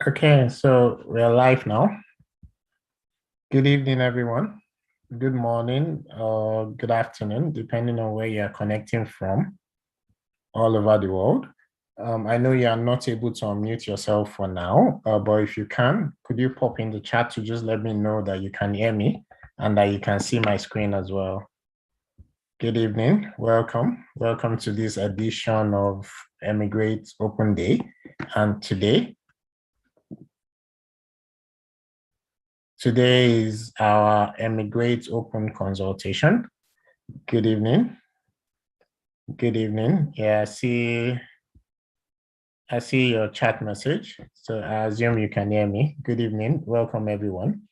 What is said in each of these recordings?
Okay, so we're live now. Good evening, everyone. Good morning or good afternoon, depending on where you're connecting from all over the world. I know you are not able to unmute yourself for now, but if you can, could you pop in the chat to just let me know that you can hear me and that you can see my screen as well? Good evening. Welcome. Welcome to this edition of Emigrate Open Day. And today is our Emigrate Open Consultation. Good evening. Good evening. Yeah, I see your chat message. So I assume you can hear me. Good evening. Welcome, everyone.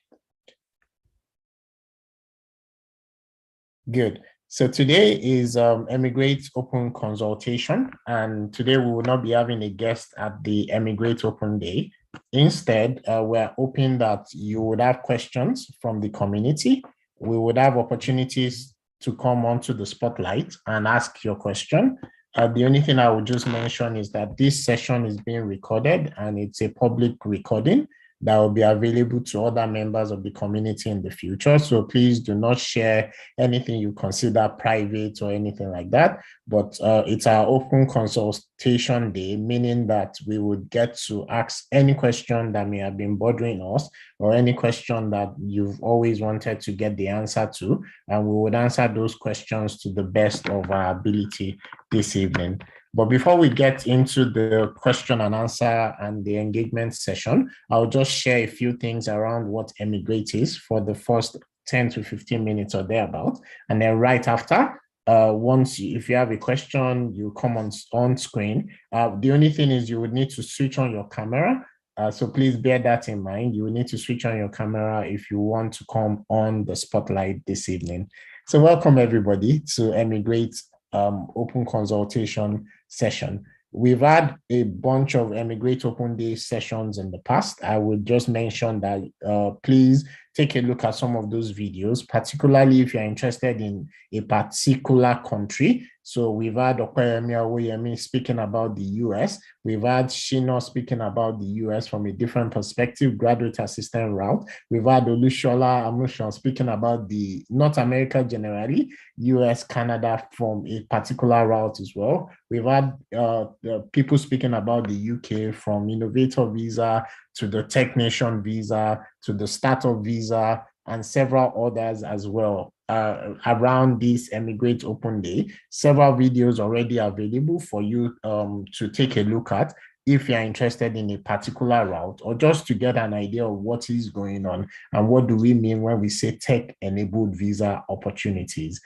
Good. So today is Emigrate Open Consultation, and today we will not be having a guest at the Emigrate Open Day. Instead, we're hoping that you would have questions from the community. We would have opportunities to come onto the spotlight and ask your question. The only thing I would just mention is that this session is being recorded and it's a public recording that will be available to other members of the community in the future. So please do not share anything you consider private or anything like that. But it's our open consultation day, meaning that we would get to ask any question that may have been bothering us or any question that you've always wanted to get the answer to. And we would answer those questions to the best of our ability this evening. But before we get into the question and answer and the engagement session, I'll just share a few things around what Emigrate is for the first 10 to 15 minutes or thereabout. And then right after, if you have a question, you come on screen. The only thing is you would need to switch on your camera. So please bear that in mind. You will need to switch on your camera if you want to come on the spotlight this evening. So welcome everybody to Emigrate Open Consultation session. We've had a bunch of Emigrate Open Day sessions in the past. I would just mention that please take a look at some of those videos, particularly if you're interested in a particular country. So we've had Okoyemi Awoyemi speaking about the US. We've had Shino speaking about the US from a different perspective, graduate assistant route. We've had Olushola Amushon speaking about the North America generally, US, Canada from a particular route as well. We've had people speaking about the UK from Innovator Visa to the Tech Nation Visa to the Startup Visa and several others as well. Around this Emigrate Open Day, several videos already available for you to take a look at if you're interested in a particular route or just to get an idea of what is going on and what do we mean when we say tech-enabled visa opportunities.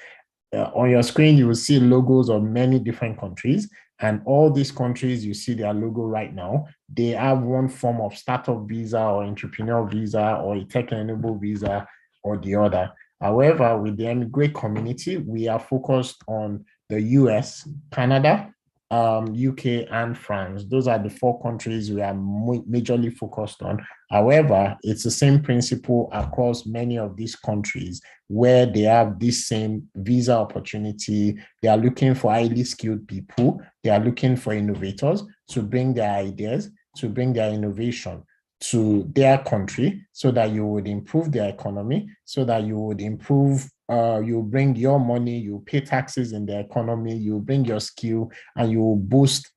On your screen, you will see logos of many different countries, and all these countries, you see their logo right now, they have one form of startup visa or entrepreneurial visa or a tech-enabled visa or the other. However, with the Emigrate community, we are focused on the US, Canada, UK, and France. Those are the four countries we are majorly focused on. However, it's the same principle across many of these countries where they have this same visa opportunity. They are looking for highly skilled people. They are looking for innovators to bring their ideas, to bring their innovation to their country so that you would improve their economy, so that you would improve, you bring your money, you pay taxes in the economy, you bring your skill, and you boost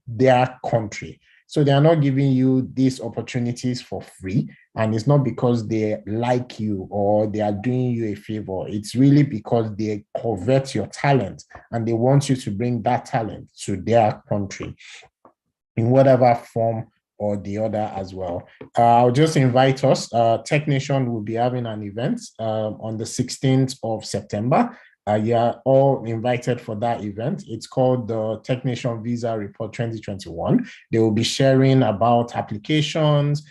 their country. So they are not giving you these opportunities for free. And it's not because they like you or they are doing you a favor. It's really because they covet your talent and they want you to bring that talent to their country in whatever form or the other as well. I'll just invite us. Tech Nation will be having an event on the 16th of September. You are all invited for that event. It's called the Tech Nation Visa Report 2021. They will be sharing about applications,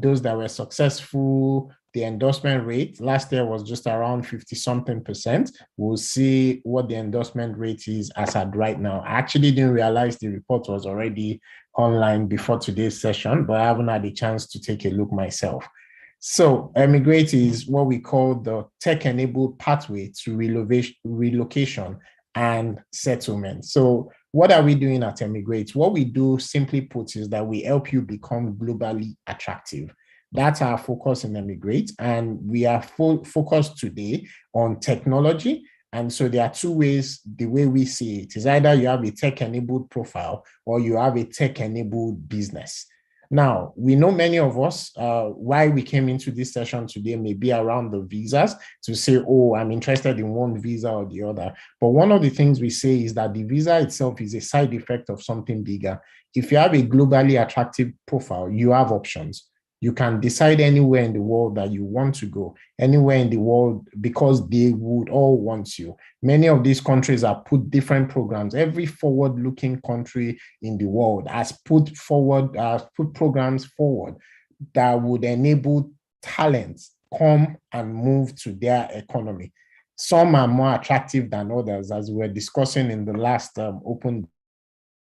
those that were successful, the endorsement rate. Last year was just around 50-something%. We'll see what the endorsement rate is as at right now. I actually didn't realize the report was already online before today's session, but I haven't had a chance to take a look myself. So Emigrate is what we call the tech-enabled pathway to relocation and settlement. So What are we doing at Emigrate? What we do, simply put, is that we help you become globally attractive. That's our focus in Emigrate, and we are focused today on technology. And so there are two ways, the way we see it is either you have a tech-enabled profile or you have a tech-enabled business. Now, we know many of us, why we came into this session today may be around the visas to say, oh, I'm interested in one visa or the other. But one of the things we say is that the visa itself is a side effect of something bigger. If you have a globally attractive profile, you have options. You can decide anywhere in the world that you want to go, anywhere in the world, because they would all want you. Many of these countries have put different programs. Every forward-looking country in the world has put programs forward that would enable talents come and move to their economy. Some are more attractive than others, as we were discussing in the last open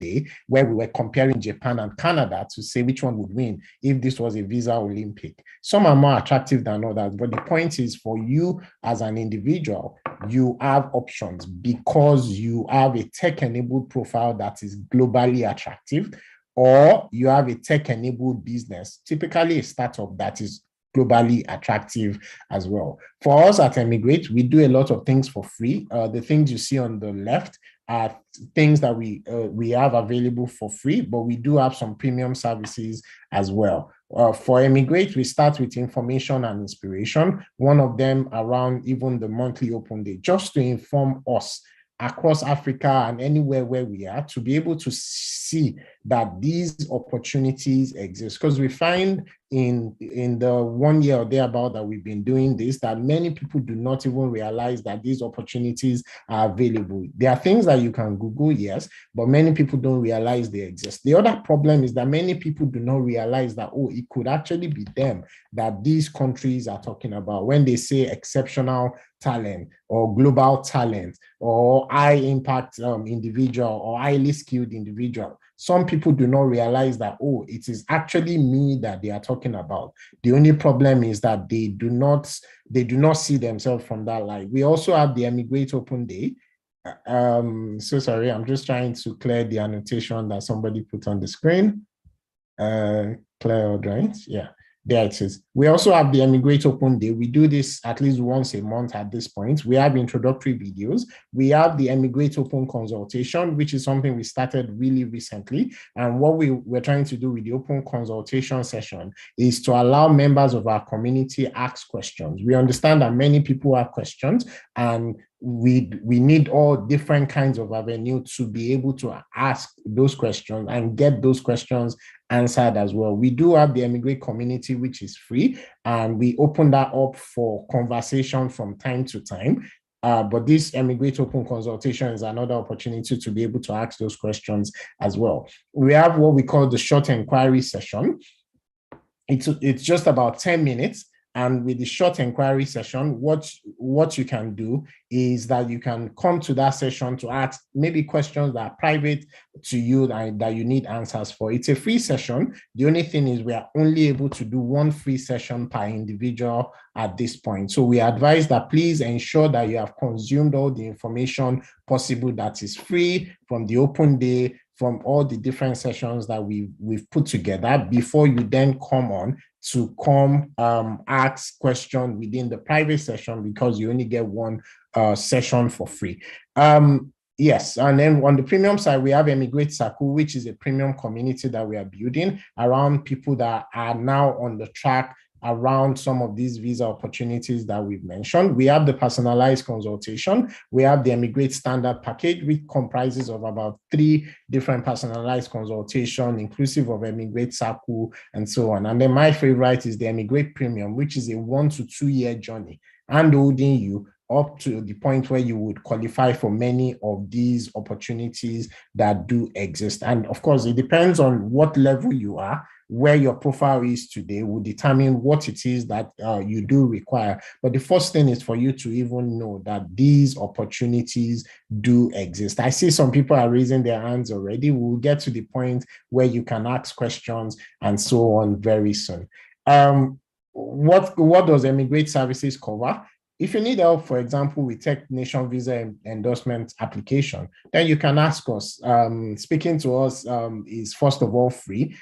day, where we were comparing Japan and Canada to say which one would win if this was a visa Olympic. Some are more attractive than others, but the point is, for you as an individual, you have options because you have a tech-enabled profile that is globally attractive, or you have a tech-enabled business, typically a startup that is globally attractive as well. For us at Emigrate, we do a lot of things for free. The things you see on the left are things that we have available for free, but we do have some premium services as well. For Emigrate, we start with information and inspiration, one of them around even the monthly open day, just to inform us across Africa and anywhere where we are, to be able to see that these opportunities exist. Because we find in the 1 year or thereabout that we've been doing this, that many people do not even realize that these opportunities are available. There are things that you can Google, yes, but many people don't realize they exist. The other problem is that many people do not realize that, oh, it could actually be them that these countries are talking about when they say exceptional talent or global talent or high impact individual or highly skilled individual. Some people do not realize that, oh, it is actually me that they are talking about. The only problem is that they do not see themselves from that light. We also have the Emigrate Open Day. So sorry, I'm just trying to clear the annotation that somebody put on the screen. Clear, right? Yeah. There it is. We also have the Emigrate Open Day. We do this at least once a month at this point. We have introductory videos. We have the Emigrate Open Consultation, which is something we started really recently. And what we're trying to do with the Open Consultation session is to allow members of our community ask questions. We understand that many people have questions, and we need all different kinds of avenue to be able to ask those questions and get those questions answered as well. We do have the Emigrate community, which is free, and we open that up for conversation from time to time. But this Emigrate Open Consultation is another opportunity to be able to ask those questions as well. We have what we call the short inquiry session. It's just about 10 minutes. And with the short inquiry session, what you can do is that you can come to that session to ask maybe questions that are private to you that you need answers for. It's a free session. The only thing is we are only able to do one free session per individual at this point. So we advise that please ensure that you have consumed all the information possible that is free from the open day, from all the different sessions that we've put together before you then come on to ask questions within the private session, because you only get one session for free. Yes, and then on the premium side, we have Emigrate Circle, which is a premium community that we are building around people that are now on the track around some of these visa opportunities that we've mentioned. We have the personalized consultation. We have the Emigrate Standard Package, which comprises of about 3 different personalized consultation, inclusive of Emigrate Circle and so on. And then my favorite is the Emigrate Premium, which is a 1 to 2 year journey and holding you up to the point where you would qualify for many of these opportunities that do exist. And of course, it depends on what level you are. Where your profile is today will determine what it is that you do require. But the first thing is for you to even know that these opportunities do exist. I see some people are raising their hands already. We'll get to the point where you can ask questions and so on very soon. What does Emigrate Services cover? If you need help, for example, with Tech Nation visa endorsement application, then you can ask us. Speaking to us is first of all free,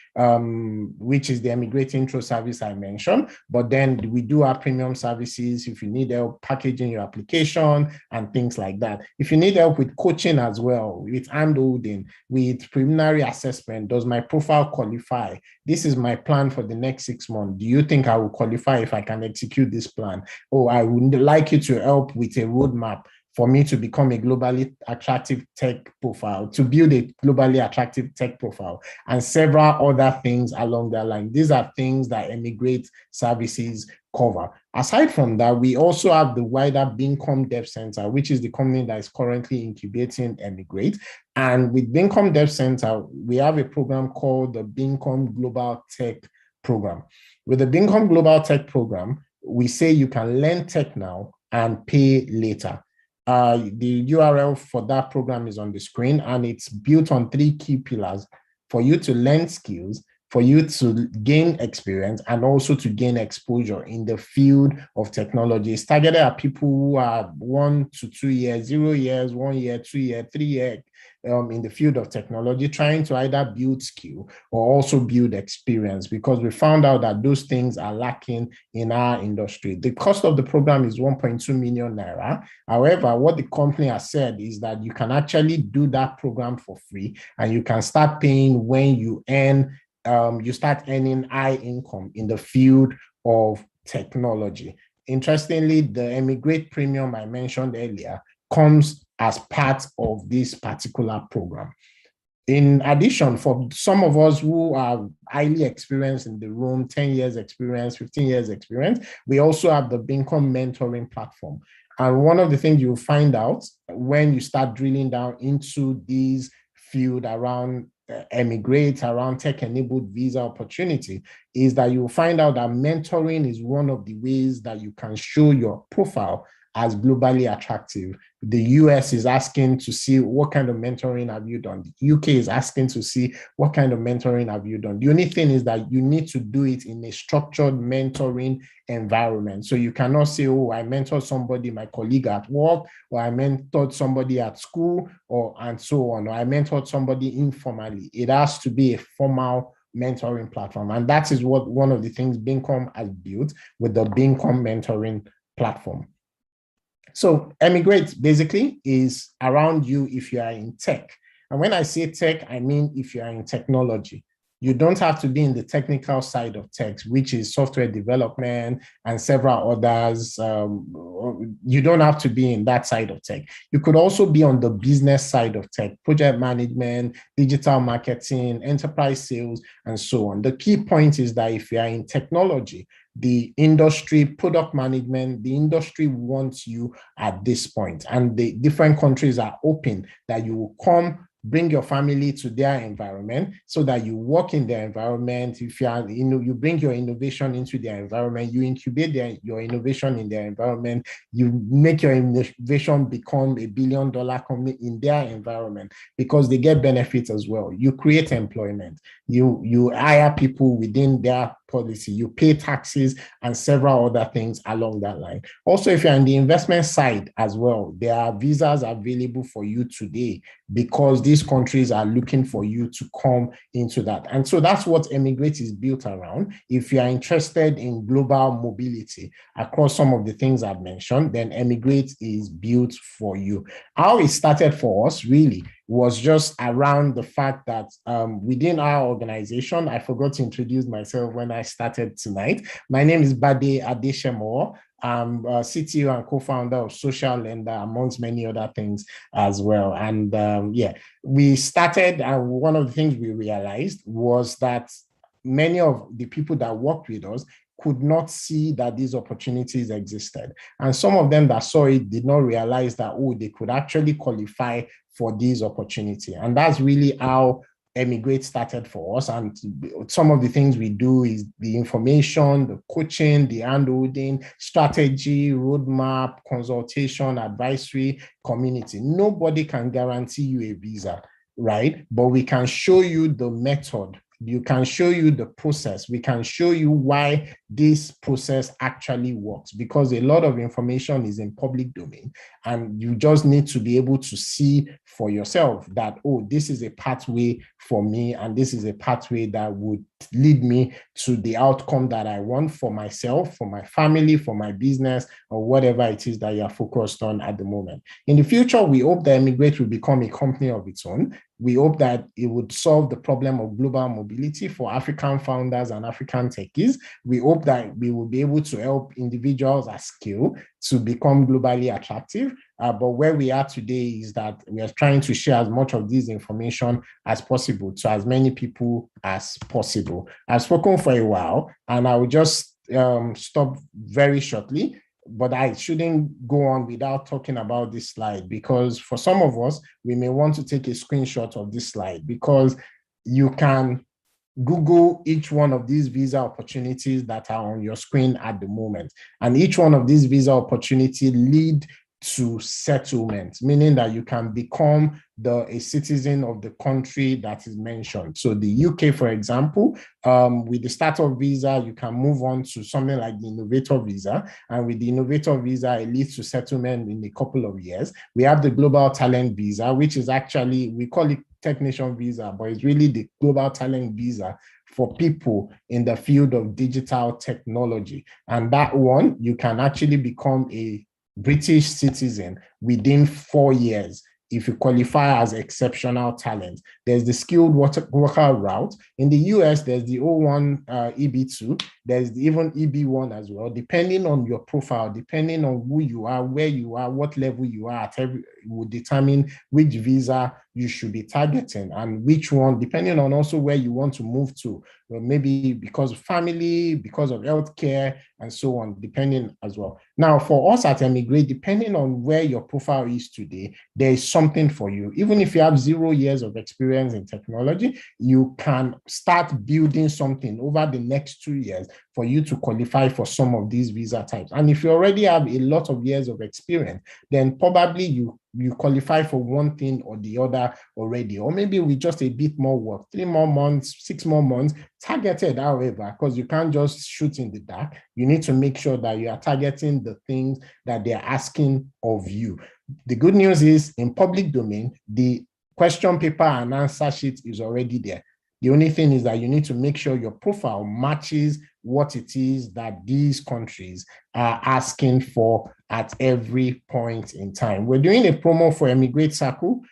which is the Emigrate Intro service I mentioned. But then we do have premium services if you need help packaging your application and things like that. If you need help with coaching as well, with hand holding, with preliminary assessment, does my profile qualify? This is my plan for the next 6 months. Do you think I will qualify if I can execute this plan? Oh, I would like you to help with a roadmap for me to become a globally attractive tech profile, to build a globally attractive tech profile, and several other things along that line. These are things that Emigrate services cover. Aside from that, we also have the wider Bincom Dev Center, which is the company that is currently incubating Emigrate. And with Bincom Dev Center, we have a program called the Bincom Global Tech Program. With the Bincom Global Tech Program, we say you can learn tech now and pay later. The URL for that program is on the screen, and it's built on 3 key pillars for you to learn skills, for you to gain experience, and also to gain exposure in the field of technology. It's targeted at people who are 1 to 2 years, 0 years, 1 year, 2 year, 3 year, in the field of technology, trying to either build skill or also build experience, because we found out that those things are lacking in our industry. The cost of the program is 1.2 million naira. However, what the company has said is that you can actually do that program for free, and you can start paying when you earn, you start earning high income in the field of technology. Interestingly, the Emigrate Premium I mentioned earlier comes as part of this particular program. In addition, for some of us who are highly experienced in the room, 10 years experience, 15 years experience, we also have the Bincom mentoring platform. And one of the things you'll find out when you start drilling down into these field around Emigrate, around tech-enabled visa opportunity, is that you'll find out that mentoring is one of the ways that you can show your profile as globally attractive. The US is asking to see what kind of mentoring have you done. The UK is asking to see what kind of mentoring have you done. The only thing is that you need to do it in a structured mentoring environment. So you cannot say, oh, I mentored somebody, my colleague at work, or I mentored somebody at school, and so on, or I mentored somebody informally. It has to be a formal mentoring platform. And that is what one of the things Bincom has built with the Bincom mentoring platform. So Emigrate basically is around you if you are in tech. And when I say tech, I mean if you are in technology. You don't have to be in the technical side of tech, which is software development and several others. You don't have to be in that side of tech. You could also be on the business side of tech, project management, digital marketing, enterprise sales, and so on. The key point is that if you are in technology, the industry, product management, the industry wants you at this point. And the different countries are open that you will come, bring your family to their environment so that you work in their environment. If you are, you bring your innovation into their environment, you incubate your innovation in their environment, you make your innovation become $1 billion company in their environment, because they get benefits as well. You create employment, you hire people within their policy, you pay taxes and several other things along that line. Also, if you're on the investment side as well, there are visas available for you today because these countries are looking for you to come into that. And so that's what Emigrate is built around. If you are interested in global mobility across some of the things I've mentioned, then Emigrate is built for you. How it started for us really was just around the fact that within our organization, I forgot to introduce myself when I started tonight. My name is Bade Adesemowo. I'm CTO and co-founder of Social Lender, amongst many other things as well. And we started, and one of the things we realized was that many of the people that worked with us could not see that these opportunities existed. And some of them that saw it did not realize that, oh, they could actually qualify for these opportunities. And that's really how Emigrate started for us. And some of the things we do is the information, the coaching, the handholding, strategy, roadmap, consultation, advisory, community. Nobody can guarantee you a visa, right? But we can show you the method you can show you the process. We can show you why this process actually works, because a lot of information is in public domain, and you just need to be able to see for yourself that, oh, this is a pathway for me, and this is a pathway that would lead me to the outcome that I want for myself, for my family, for my business, or whatever it is that you're focused on at the moment. In the future, we hope that Emigrate will become a company of its own. We hope that it would solve the problem of global mobility for African founders and African techies. We hope that we will be able to help individuals at scale to become globally attractive. But where we are today is that we are trying to share as much of this information as possible to as many people as possible. I've spoken for a while, and I will just stop very shortly, but I shouldn't go on without talking about this slide, because for some of us, we may want to take a screenshot of this slide, because you can Google each one of these visa opportunities that are on your screen at the moment. And each one of these visa opportunities lead to settlement, meaning that you can become a citizen of the country that is mentioned. So the UK, for example, with the startup visa, you can move on to something like the innovator visa. And with the innovator visa, it leads to settlement in a couple of years. We have the global talent visa, which is actually, we call it technician visa, but it's really the global talent visa for people in the field of digital technology. And that one, you can actually become a British citizen within 4 years if you qualify as exceptional talent. There's the skilled worker route. In the US, there's the O1 EB2. There's even EB1 as well. Depending on your profile, depending on who you are, where you are, what level you are at, will determine which visa you should be targeting and which one, depending on also where you want to move to. Well, maybe because of family, because of healthcare, and so on, depending as well. Now, for us at Emigrate, depending on where your profile is today, there is something for you. Even if you have 0 years of experience in technology, you can start building something over the next 2 years for you to qualify for some of these visa types. And if you already have a lot of years of experience, then probably you qualify for one thing or the other already, or maybe with just a bit more work, 3 more months, 6 more months, targeted, however, because you can't just shoot in the dark. You need to make sure that you are targeting the things that they're asking of you. The good news is, in public domain, the question paper and answer sheet is already there. The only thing is that you need to make sure your profile matches what it is that these countries are asking for at every point in time. We're doing a promo for Emigrate Circle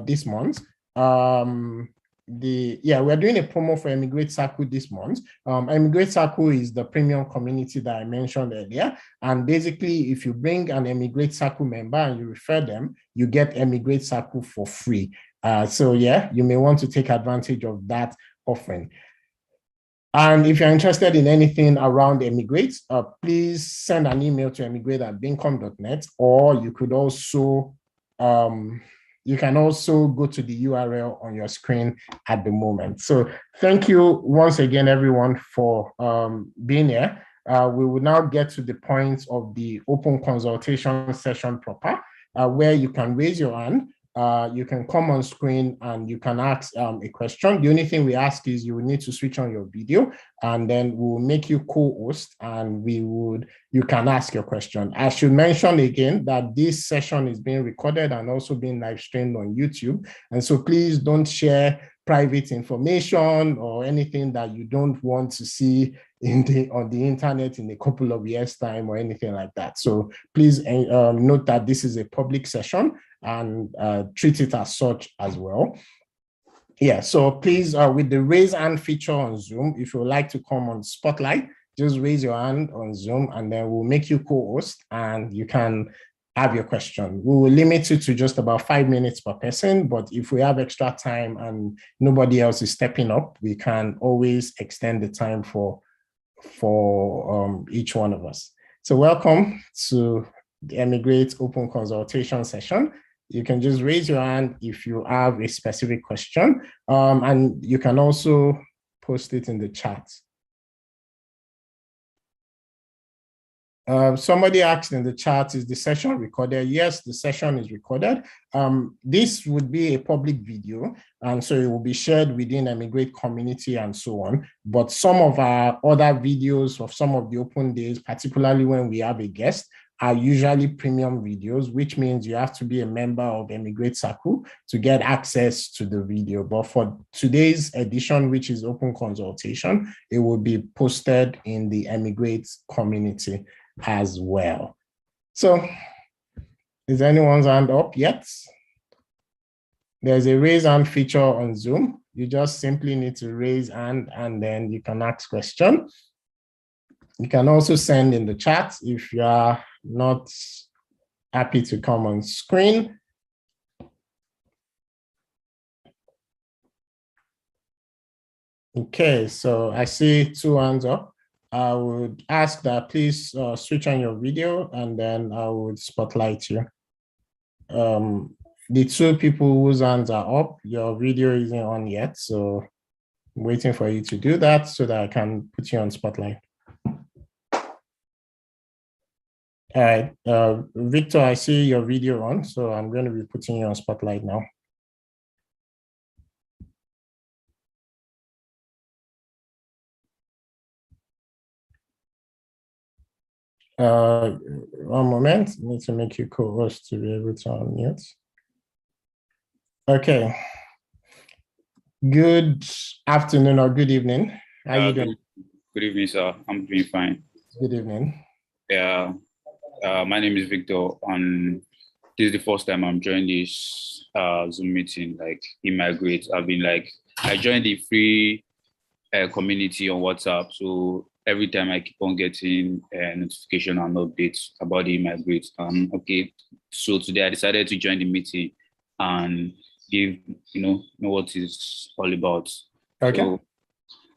this month. We're doing a promo for Emigrate Circle this month. Emigrate Circle is the premium community that I mentioned earlier. And basically, if you bring an Emigrate Circle member and you refer them, you get Emigrate Circle for free. You may want to take advantage of that offering. And if you're interested in anything around Emigrate, please send an email to emigrate@bincom.net, or you could also you can also go to the URL on your screen at the moment. So thank you once again, everyone, for being here. We will now get to the point of the open consultation session proper, where you can raise your hand. You can come on screen and you can ask a question. The only thing we ask is you will need to switch on your video, and then we'll make you co-host, and you can ask your question. I should mention again that this session is being recorded and also being live streamed on YouTube. And so please don't share private information or anything that you don't want to see on the internet in a couple of years' time or anything like that. So please note that this is a public session, and treat it as such as well. Yeah, so please, with the raise hand feature on Zoom, if you would like to come on Spotlight, just raise your hand on Zoom, and then we'll make you co-host and you can have your question. We will limit it to just about 5 minutes per person, but if we have extra time and nobody else is stepping up, we can always extend the time for each one of us. So welcome to the Emigrate Open Consultation session. You can just raise your hand if you have a specific question, and you can also post it in the chat. Somebody asked in the chat, is the session recorded? Yes, the session is recorded. This would be a public video, and so it will be shared within Emigrate community and so on. But some of our other videos of some of the open days, particularly when we have a guest, are usually premium videos, which means you have to be a member of Emigrate Circle to get access to the video. But for today's edition, which is open consultation, it will be posted in the Emigrate community as well. So is anyone's hand up yet? There's a raise hand feature on Zoom. You just simply need to raise hand and then you can ask questions. You can also send in the chat if you are not happy to come on screen. Okay, so I see 2 hands up. I would ask that please switch on your video and then I would spotlight you. The 2 people whose hands are up, your video isn't on yet, so I'm waiting for you to do that so that I can put you on spotlight. All right, Victor, I see your video on, so I'm going to be putting you on spotlight now. One moment, I need to make you co-host to be able to unmute. Okay. Good afternoon or good evening. How are you doing? Good evening, sir. I'm doing fine. Good evening. Yeah. My name is Victor, and this is the first time I'm joining this Zoom meeting, like Immigrate. I joined the free community on WhatsApp, so every time I keep on getting a notification and updates about the Immigrate. Okay, so today I decided to join the meeting and give, know what it's all about. Okay. So,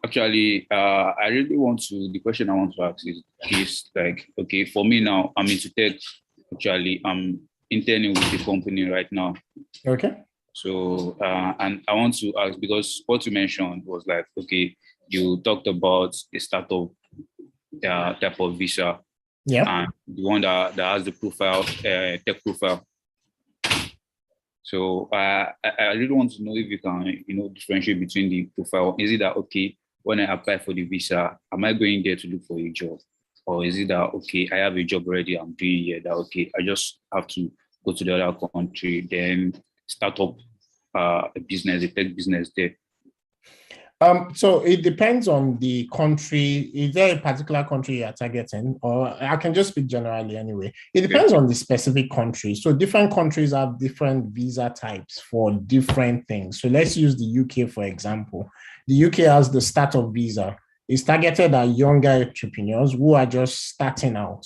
actually, I really want to, the question I want to ask is like, okay, for me now, I'm into tech. Actually, I'm interning with the company right now. Okay. So, and I want to ask, because what you mentioned was like, okay, you talked about a startup type of visa. Yeah. And the one that has the profile, tech profile. So I really want to know if you can, differentiate between the profile. Is it that, okay, when I apply for the visa, am I going there to look for a job? Or is it that, okay, I have a job already, I'm doing here, that, okay, I just have to go to the other country, then start up a business, a tech business there? So it depends on the country. Is there a particular country you're targeting? Or I can just speak generally anyway. It depends on the specific country. So different countries have different visa types for different things. So let's use the UK, for example. The UK has the startup visa. It's targeted at younger entrepreneurs who are just starting out.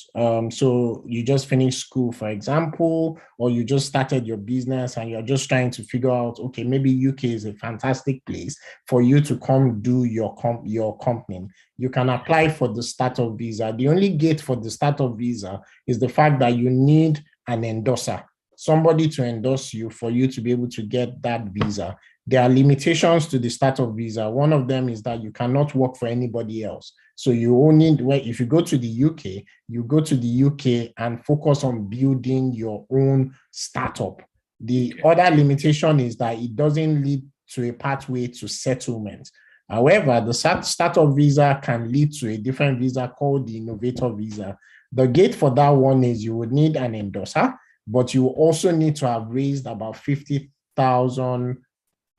So you just finished school, for example, or you just started your business and you're just trying to figure out, okay, maybe UK is a fantastic place for you to come do your company. You can apply for the startup visa. The only gate for the startup visa is the fact that you need an endorser, somebody to endorse you for you to be able to get that visa. There are limitations to the startup visa. One of them is that you cannot work for anybody else. So you only, if you go to the UK, you go to the UK and focus on building your own startup. The other limitation is that it doesn't lead to a pathway to settlement. However, the startup visa can lead to a different visa called the innovator visa. The gate for that one is you would need an endorser, but you also need to have raised about 50,000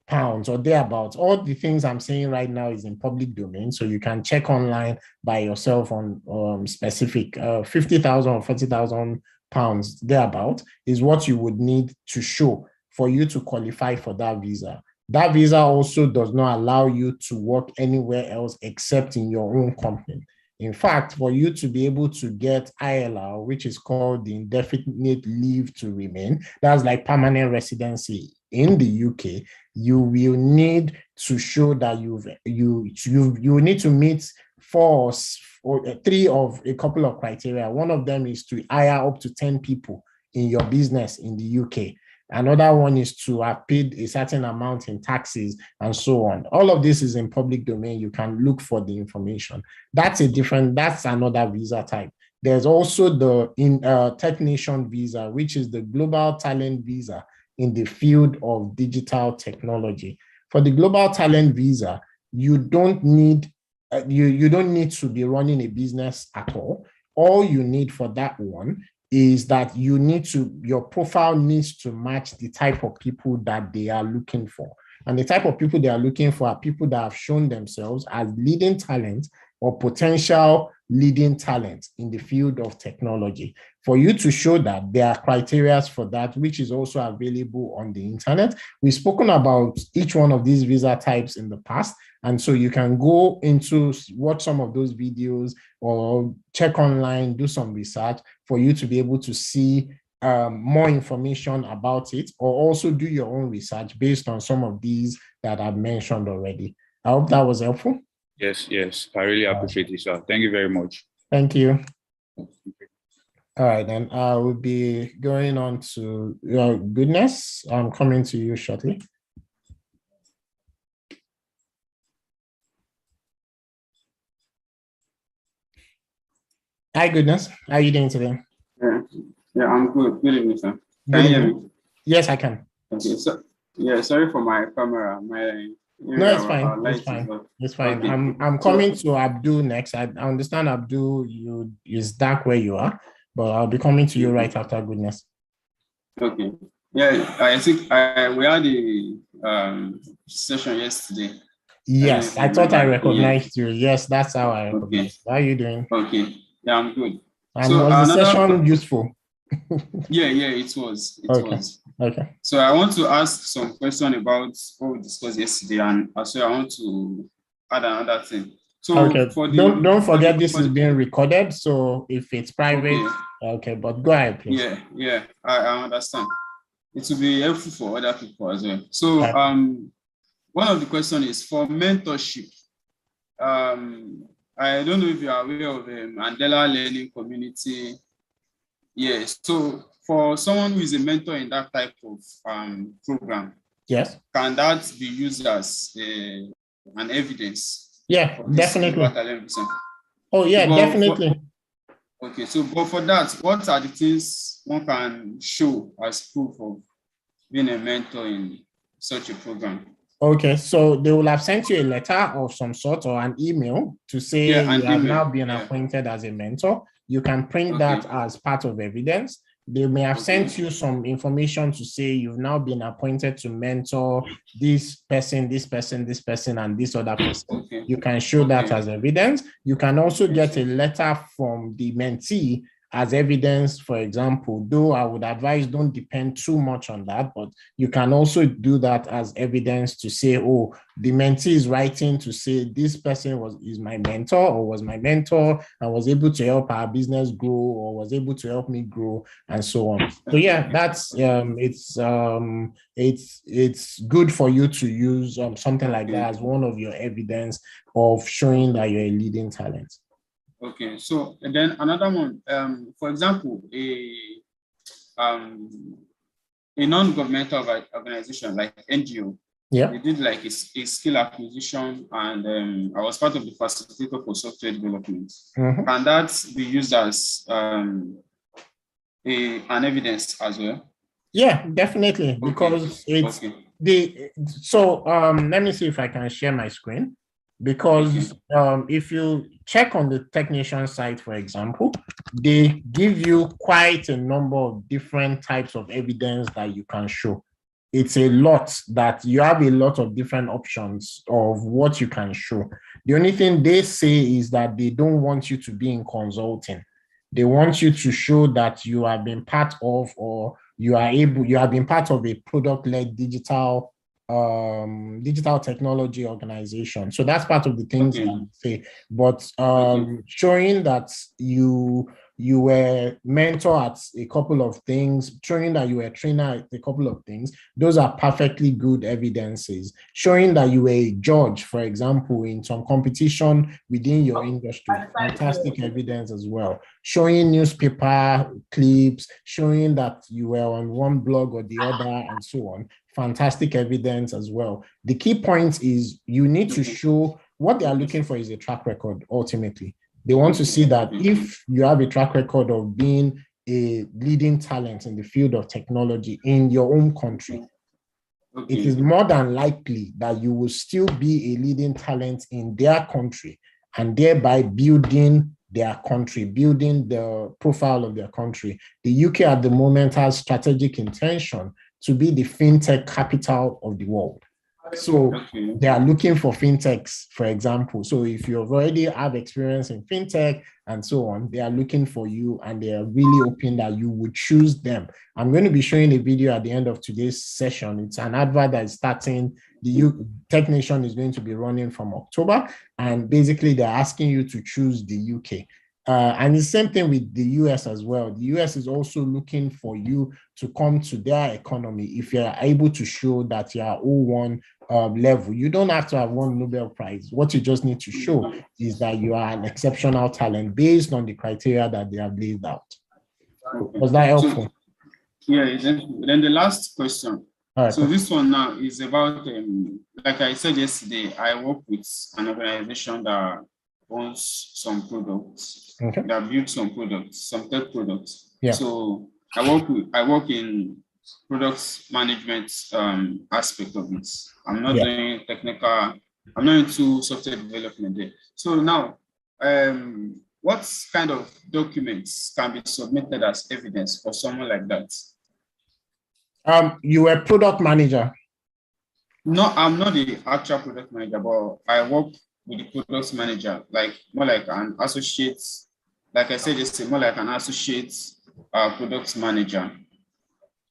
pounds or thereabouts. All the things I'm saying right now is in public domain, so you can check online by yourself on specific 50,000 or 40,000 pounds thereabout is what you would need to show for you to qualify for that visa. That visa also does not allow you to work anywhere else except in your own company. In fact, for you to be able to get ILR, which is called the indefinite leave to remain, that's like permanent residency in the UK, you will need to show that you need to meet 4 or 3 of a couple of criteria. One of them is to hire up to 10 people in your business in the UK. Another one is to have paid a certain amount in taxes and so on. All of this is in public domain. You can look for the information. That's another visa type. There's also the technician visa, which is the global talent visa in the field of digital technology. For the global talent visa, you don't need you don't need to be running a business at all. All you need for that one is that your profile needs to match the type of people that they are looking for. And the type of people they are looking for are people that have shown themselves as leading talent or potential leading talent in the field of technology. For you to show that, there are criteria for that, which is also available on the internet. We've spoken about each one of these visa types in the past. And so you can go into watch some of those videos or check online, do some research for you to be able to see more information about it, or also do your own research based on some of these that I've mentioned already. I hope that was helpful. Yes, I really appreciate it, sir. Thank you very much. Thank you. All right, then I will be going on to Goodness. I'm coming to you shortly. Hi, Goodness. How are you doing today? Yeah, I'm good. Good evening, sir. Can you hear me? Yes, I can. Okay, so yeah, sorry for my camera. No, it's fine. It's fine. It's fine. Okay. I'm coming to Abdul next. I understand Abdul, is dark where you are, but I'll be coming to you right after Goodness. Okay. Yeah, I think we had a session yesterday. Yes, I thought I recognized you. Yes, that's how I recognized. How are you doing? Okay. Yeah, I'm good. And so was the session useful? Yeah, it was. It was. Okay. So I want to ask some question about what we discussed yesterday, and also I want to add another thing. So okay. Don't forget this is being recorded. So if it's private, okay, but go ahead, please. Yeah, I understand. It will be helpful for other people as well. So one of the questions is for mentorship. I don't know if you are aware of Mandela Learning Community. Yes. So for someone who is a mentor in that type of program, yes, can that be used as an evidence? Yeah, definitely. Oh, yeah, definitely. Okay, so but for that, what are the things one can show as proof of being a mentor in such a program? Okay, so they will have sent you a letter of some sort or an email to say you have now been appointed as a mentor. You can print that as part of evidence. They may have sent you some information to say you've now been appointed to mentor this person, this person, this person, and this other person. You can show that as evidence. You can also get a letter from the mentee as evidence, for example, though I would advise don't depend too much on that, but you can also do that as evidence to say, oh, the mentee is writing to say this person is my mentor or was my mentor and was able to help our business grow or was able to help me grow and so on. So yeah, that's it's good for you to use something like that as one of your evidence of showing that you're a leading talent. Okay, so and then another one, for example, a non-governmental organization like NGO, they did like a skill acquisition, and I was part of the facilitator for software development. Can that be used as an evidence as well? Yeah, definitely, because it's let me see if I can share my screen. Because if you check on the technician site, for example, they give you quite a number of different types of evidence that you can show. It's a lot that you have a lot of different options of what you can show. The only thing they say is that they don't want you to be in consulting. They want you to show that you have been part of, or you have been part of a product-led digital technology organization. So that's part of the things I would say. But showing that you were mentor at a couple of things, showing that you were a trainer at a couple of things, those are perfectly good evidences. Showing that you were a judge, for example, in some competition within your industry, fantastic evidence as well. Showing newspaper clips, showing that you were on one blog or the other and so on, fantastic evidence as well. The key point is you need to show what they are looking for is a track record ultimately. They want to see that if you have a track record of being a leading talent in the field of technology in your own country, it is more than likely that you will still be a leading talent in their country and thereby building their country, building the profile of their country. The UK at the moment has strategic intention to be the fintech capital of the world. So they are looking for fintechs, for example. So if you already have experience in fintech and so on, they are looking for you and they are really hoping that you would choose them. I'm going to be showing a video at the end of today's session. It's an advert that is starting. The Tech Nation is going to be running from October. And basically they're asking you to choose the UK. And the same thing with the US as well. The US is also looking for you to come to their economy if you are able to show that you are O1 level. You don't have to have won Nobel Prize. What you just need to show is that you are an exceptional talent based on the criteria that they have laid out. Was that helpful? Yeah, exactly. Then the last question. Right, so this one now is about, like I said yesterday, I work with an organization that owns some products, that builds some products, some tech products. Yeah. So I work in products management aspect of it. I'm not doing technical, I'm not into software development there. So now, what kind of documents can be submitted as evidence for someone like that? You were product manager. No, I'm not the actual product manager, but I work with the product manager, like more like an associate, like I said, just more like an associate product manager.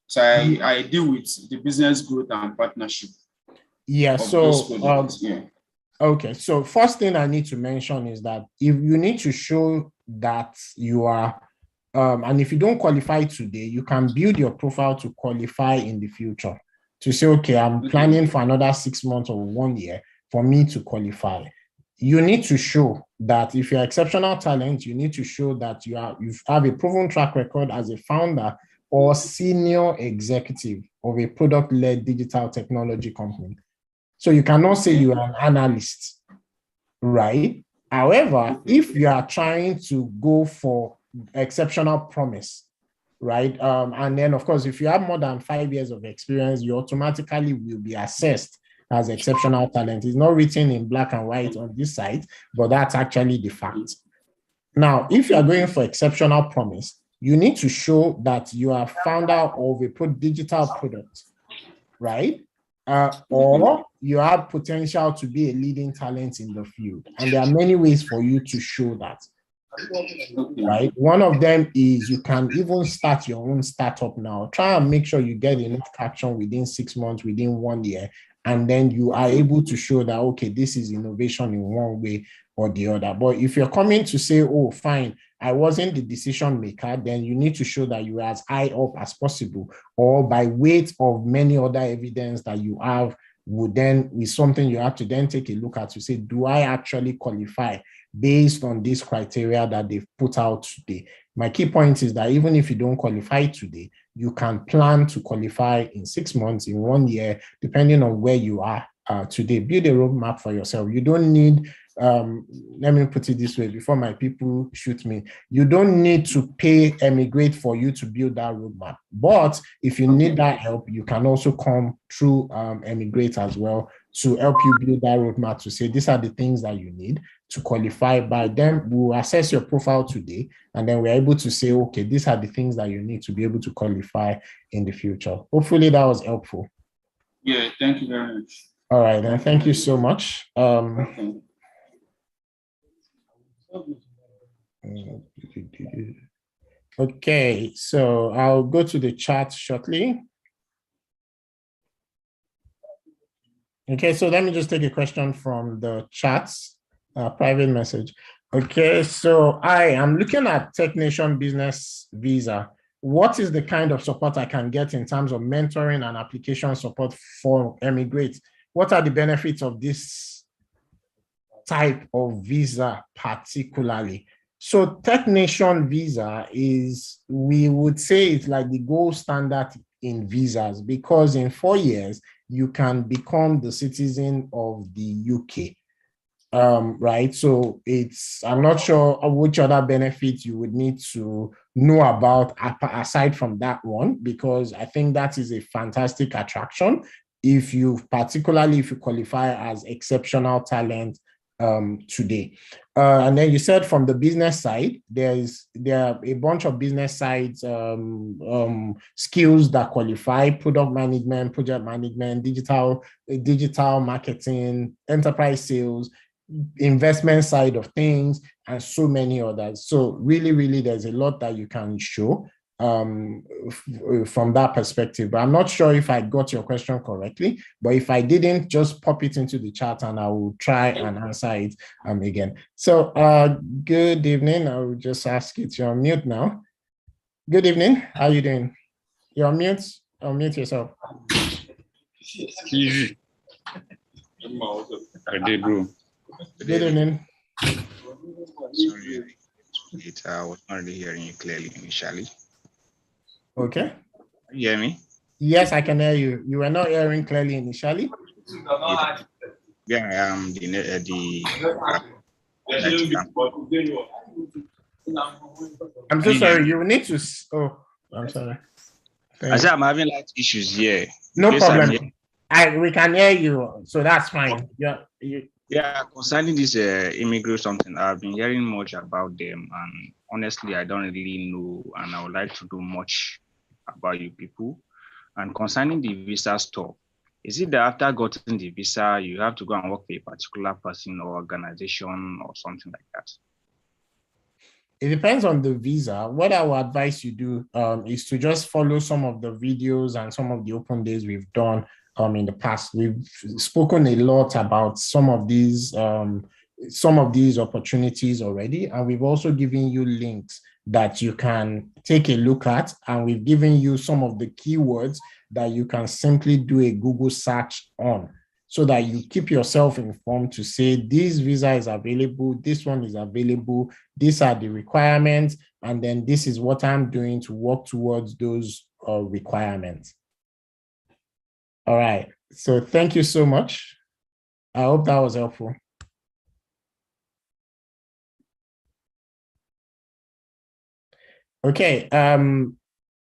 So I deal with the business growth and partnership. Yeah, so okay, so first thing I need to mention is that if you need to show that you are and if you don't qualify today, you can build your profile to qualify in the future. To say, okay, I'm planning for another 6 months or 1 year for me to qualify. You need to show that if you're exceptional talent, you need to show that you have a proven track record as a founder or senior executive of a product-led digital technology company. So you cannot say you are an analyst, right? However, if you are trying to go for exceptional promise, right? And then, of course, if you have more than 5 years of experience, you automatically will be assessed as exceptional talent. It's not written in black and white on this site, but that's actually the fact. Now, if you are going for exceptional promise, you need to show that you are founder of a digital product, right? Or you have potential to be a leading talent in the field. And there are many ways for you to show that. Right? One of them is you can even start your own startup now. Try and make sure you get enough traction within 6 months, within 1 year, and then you are able to show that, okay, this is innovation in one way or the other. But if you're coming to say, oh, fine, I wasn't the decision maker, then you need to show that you are as high up as possible, or by weight of many other evidence that you have would then be something you have to then take a look at to say, do I actually qualify based on this criteria that they've put out today? My key point is that even if you don't qualify today, you can plan to qualify in 6 months, in 1 year, depending on where you are today. Build a roadmap for yourself. You don't need, let me put it this way before my people shoot me. You don't need to pay Emigrate for you to build that roadmap. But if you need that help, you can also come through Emigrate as well to help you build that roadmap to say, these are the things that you need to qualify. By then we'll assess your profile today, and then we're able to say, okay, these are the things that you need to be able to qualify in the future. Hopefully that was helpful. Yeah, thank you very much. All right, and thank you so much. Okay, so I'll go to the chat shortly. Okay, so let me just take a question from the chats, private message. Okay, so I am looking at Tech Nation Business Visa. What is the kind of support I can get in terms of mentoring and application support for Emigrate? What are the benefits of this type of visa particularly? So Tech Nation Visa is, we would say it's like the gold standard in visas, because in 4 years, you can become the citizen of the UK. right? So I'm not sure which other benefits you would need to know about aside from that one, because I think that is a fantastic attraction particularly if you qualify as exceptional talent today. And then you said from the business side, there are a bunch of business sides skills that qualify: product management, project management, digital marketing, enterprise sales, investment side of things, and so many others. So really, there's a lot that you can show from that perspective. But I'm not sure if I got your question correctly, but if I didn't, just pop it into the chat and I will try and answer it again. So good evening. I will just ask you to unmute now. Good evening. How are you doing? You're on mute. Unmute yourself. Good evening. Sorry, I was not really hearing you clearly initially. Okay. You hear me? Yes, I can hear you. You were not hearing clearly initially. Yeah, I'm so sorry. You need to. Oh, I'm sorry. I said I'm having light issues here. No problem. We can hear you, so that's fine. Yeah, concerning this immigrant something, I've been hearing much about them, and honestly, I don't really know, and I would like to do much about you people. And concerning the visa stuff, is it that after getting the visa, you have to go and work for a particular person or organization or something like that? It depends on the visa. What I would advise you do is to just follow some of the videos and some of the open days we've done in the past. We've spoken a lot about some of these opportunities already, and we've also given you links that you can take a look at, and we've given you some of the keywords that you can simply do a Google search on, so that you keep yourself informed to say, this visa is available, this one is available, these are the requirements, and then this is what I'm doing to work towards those requirements. All right, so thank you so much. I hope that was helpful. Okay,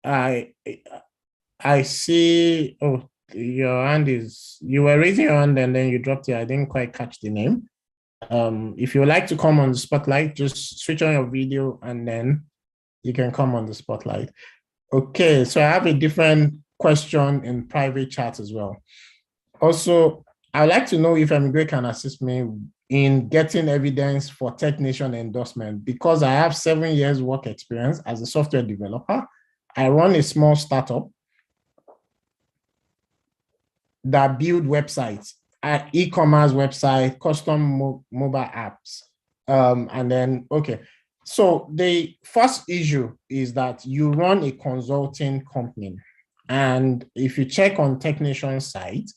I see, oh, your hand you were raising your hand and then you dropped it. I didn't quite catch the name. If you would like to come on the spotlight, just switch on your video and then you can come on the spotlight. Okay, so I have a different question in private chat as well. Also, I'd like to know if Emigrate can assist me in getting evidence for technician endorsement, because I have 7 years work experience as a software developer. I run a small startup that build websites, e-commerce website, custom mobile apps. And then, okay. So the first issue is that you run a consulting company. And if you check on technician's site,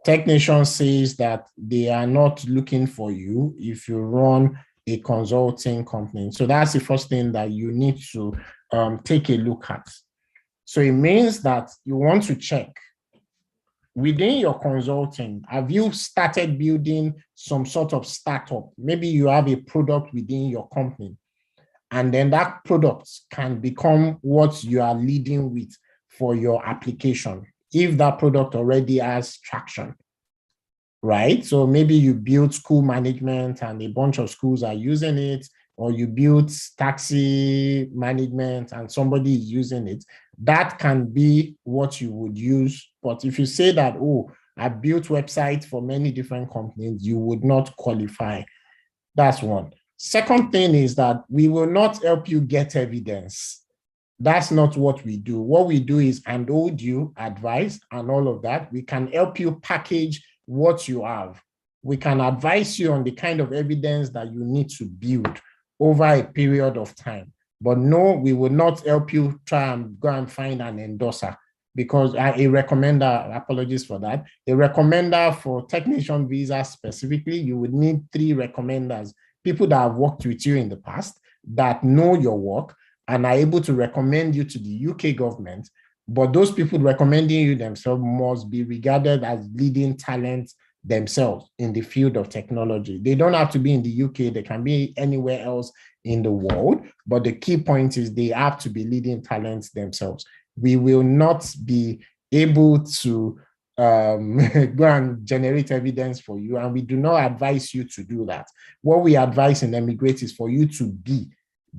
technician says that they are not looking for you if you run a consulting company. So that's the first thing that you need to take a look at. So it means that you want to check within your consulting, have you started building some sort of startup? Maybe you have a product within your company, and then that product can become what you are leading with for your application, if that product already has traction, right? So maybe you build school management and a bunch of schools are using it, or you build taxi management and somebody is using it. That can be what you would use. But if you say that, oh, I built websites for many different companies, you would not qualify. That's one. Second thing is that we will not help you get evidence. That's not what we do. What we do is handhold you, advise, and all of that. We can help you package what you have. We can advise you on the kind of evidence that you need to build over a period of time. But no, we will not help you try and go and find an endorser, because a recommender, apologies for that, a recommender for technician visa specifically, you would need 3 recommenders, people that have worked with you in the past, that know your work and are able to recommend you to the UK government. But those people recommending you themselves must be regarded as leading talents themselves in the field of technology. They don't have to be in the UK, they can be anywhere else in the world, but the key point is they have to be leading talents themselves. We will not be able to go and generate evidence for you, and we do not advise you to do that. What we advise in Emigrate is for you to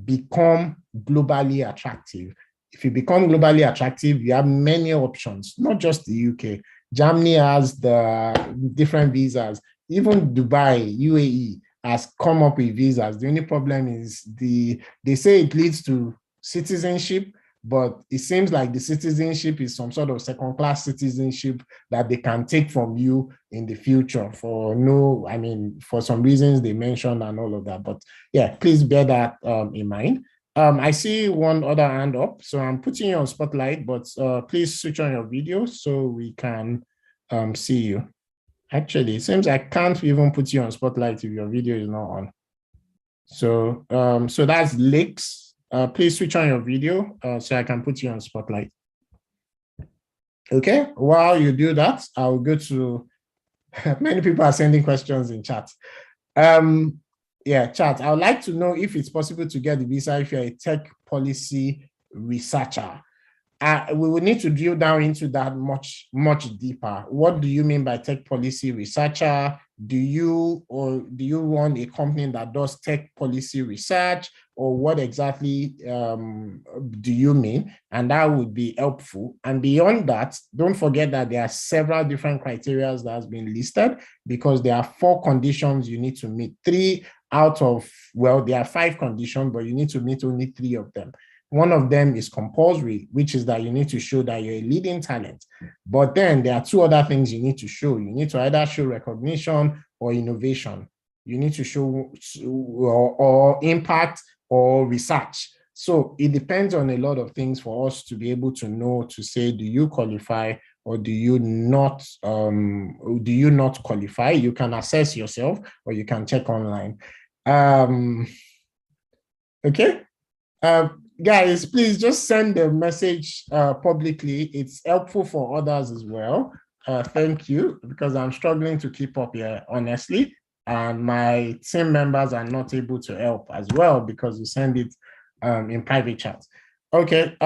become globally attractive. If you become globally attractive, you have many options, not just the UK. Germany has the different visas. Even Dubai, UAE, has come up with visas. The only problem is they say it leads to citizenship, but it seems like the citizenship is some sort of second-class citizenship that they can take from you in the future for some reasons they mentioned and all of that. But yeah, please bear that in mind. I see one other hand up, so I'm putting you on spotlight, but please switch on your video so we can see you. Actually, it seems I can't even put you on spotlight if your video is not on. So, so that's Lakes. Please switch on your video so I can put you on spotlight. Okay, while you do that, I'll go to, many people are sending questions in chat. Yeah, chat, I would like to know if it's possible to get the visa if you're a tech policy researcher. We will need to drill down into that much deeper. What do you mean by tech policy researcher? Do you want a company that does tech policy research, or what exactly do you mean? And that would be helpful. And beyond that, don't forget that there are several different criteria that has been listed, because there are 4 conditions you need to meet. 3 out of, well, there are 5 conditions, but you need to meet only 3 of them. One of them is compulsory, which is that you need to show that you're a leading talent. But then there are 2 other things you need to show. You need to either show recognition or innovation. You need to show or impact or research. So it depends on a lot of things for us to be able to know, to say, do you qualify or do you not qualify? You can assess yourself or you can check online. Okay. Guys, please just send the message publicly. It's helpful for others as well. Thank you, because I'm struggling to keep up here, honestly. And my team members are not able to help as well because you send it in private chat. Okay,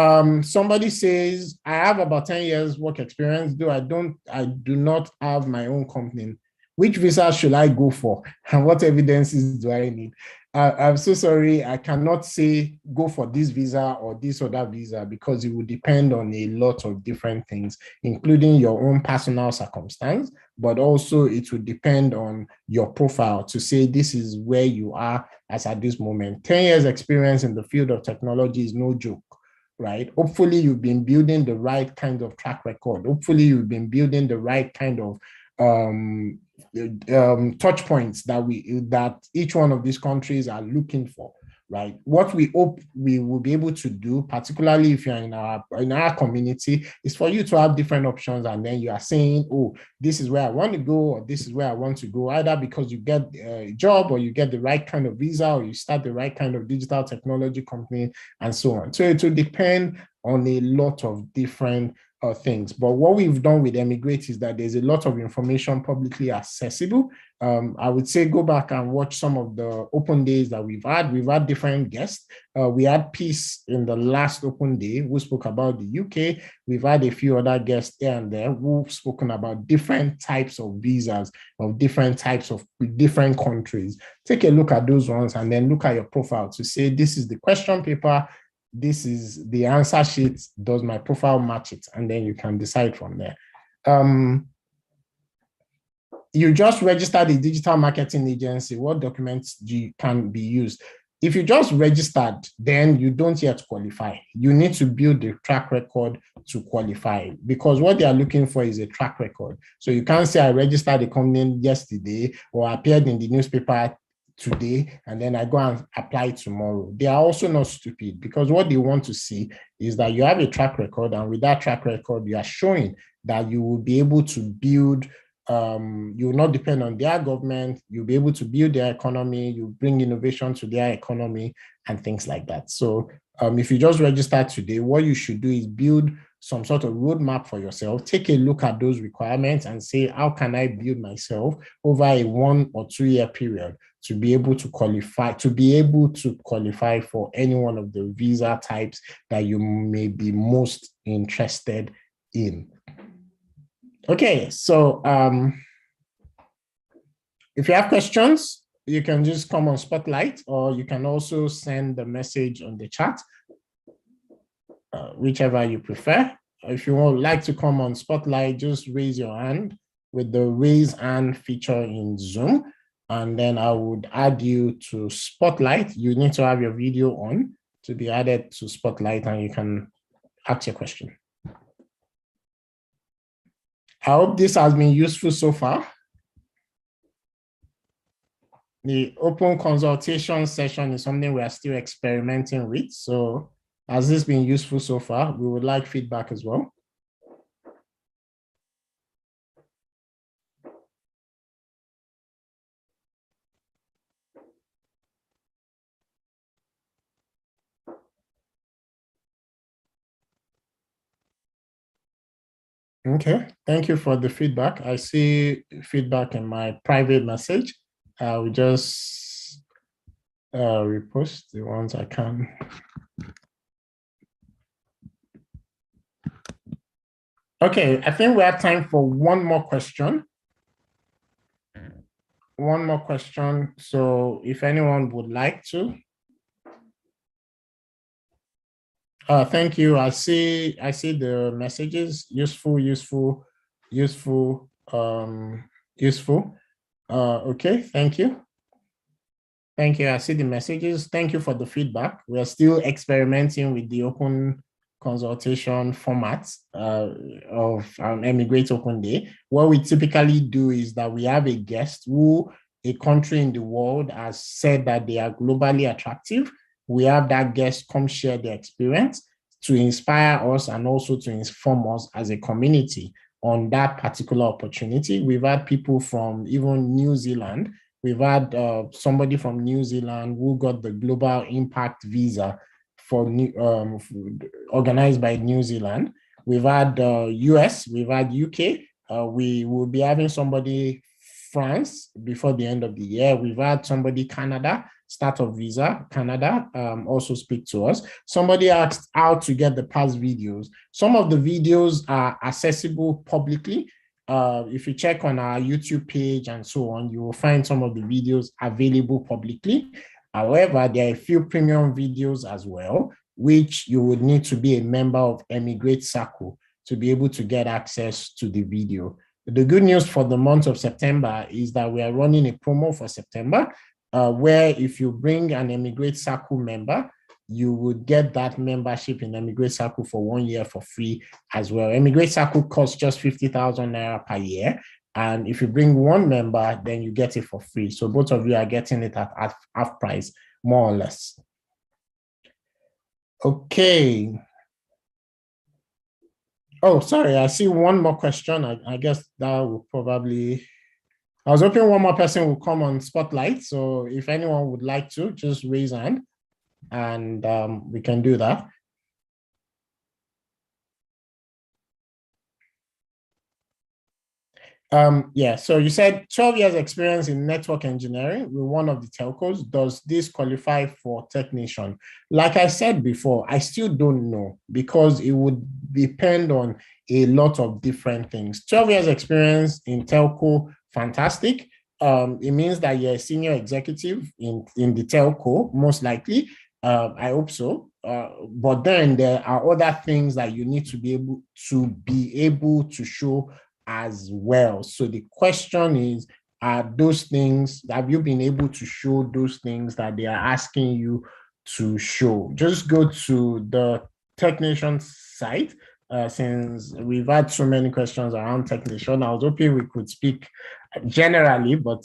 somebody says, I have about 10 years work experience, though I do not have my own company. Which visa should I go for? And what evidences do I need? I'm so sorry, I cannot say go for this visa or this or that visa, because it will depend on a lot of different things, including your own personal circumstance, but also it will depend on your profile to say this is where you are as at this moment. 10 years experience in the field of technology is no joke, right? Hopefully you've been building the right kind of track record. Hopefully you've been building the right kind of touch points that each one of these countries are looking for, right? What we hope we will be able to do, particularly if you're in our community, is for you to have different options, and then you are saying, oh, this is where I want to go, or this is where I want to go, either because you get a job or you get the right kind of visa, or you start the right kind of digital technology company, and so on. So it will depend on a lot of different things. But what we've done with Emigrate is that there's a lot of information publicly accessible. I would say go back and watch some of the open days that we've had. We've had different guests. We had Peace in the last open day who spoke about the UK. We've had a few other guests here and there who've spoken about different types of visas of different types of different countries. Take a look at those ones and then look at your profile to say, this is the question paper, this is the answer sheet, does my profile match it? And then you can decide from there. You just registered a digital marketing agency. What documents can be used? If you just registered, then you don't yet qualify. You need to build a track record to qualify, because what they are looking for is a track record. So you can't say I registered a company yesterday or appeared in the newspaper today and then I go and apply tomorrow. They are also not stupid, because what they want to see is that you have a track record, and with that track record, you are showing that you will be able to build, you will not depend on their government, you'll be able to build their economy, you bring innovation to their economy and things like that. So if you just register today, what you should do is build some sort of roadmap for yourself, take a look at those requirements and say, how can I build myself over a 1 or 2 year period to be able to qualify for any one of the visa types that you may be most interested in. Okay, so if you have questions, you can just come on Spotlight, or you can also send the message on the chat, whichever you prefer. If you would like to come on Spotlight, just raise your hand with the raise hand feature in Zoom, and then I would add you to Spotlight. You need to have your video on to be added to Spotlight, and you can ask your question. I hope this has been useful so far. The open consultation session is something we are still experimenting with. So has this been useful so far? We would like feedback as well. Okay, thank you for the feedback. I see feedback in my private message. I will just repost the ones I can. Okay, I think we have time for one more question. One more question. So if anyone would like to. Thank you. I see the messages. Useful. Okay, thank you. Thank you. I see the messages. Thank you for the feedback. We are still experimenting with the open consultation format of Emigrate Open Day. What we typically do is that we have a guest who a country in the world has said that they are globally attractive. We have that guest come share their experience to inspire us and also to inform us as a community on that particular opportunity. We've had people from even New Zealand. We've had somebody from New Zealand who got the Global Impact Visa for organized by New Zealand. We've had US, we've had UK. We will be having somebody France before the end of the year. We've had somebody Canada, startup visa, Canada, also speak to us. Somebody asked how to get the past videos. Some of the videos are accessible publicly. If you check on our YouTube page and so on, you will find some of the videos available publicly. However, there are a few premium videos as well, which you would need to be a member of Emigrate Circle to be able to get access to the video. The good news for the month of September is that we are running a promo for September, where if you bring an Emigrate Circle member, you would get that membership in Emigrate Circle for 1 year for free as well. Emigrate Circle costs just 50,000 naira per year. And if you bring one member, then you get it for free. So both of you are getting it at half price, more or less. Okay. Oh, sorry, I see one more question. I guess that will probably, I was hoping one more person will come on Spotlight. So if anyone would like to, just raise hand and we can do that. Yeah, so you said 12 years experience in network engineering with one of the telcos. Does this qualify for technician? Like I said before, I still don't know because it would depend on a lot of different things. 12 years experience in telco, fantastic. It means that you're a senior executive in the telco, most likely. I hope so. But then there are other things that you need to be able to show as well. So the question is, are those things, have you been able to show those things that they are asking you to show? Just go to the technician site. Since we've had so many questions around technician, I was hoping we could speak generally, but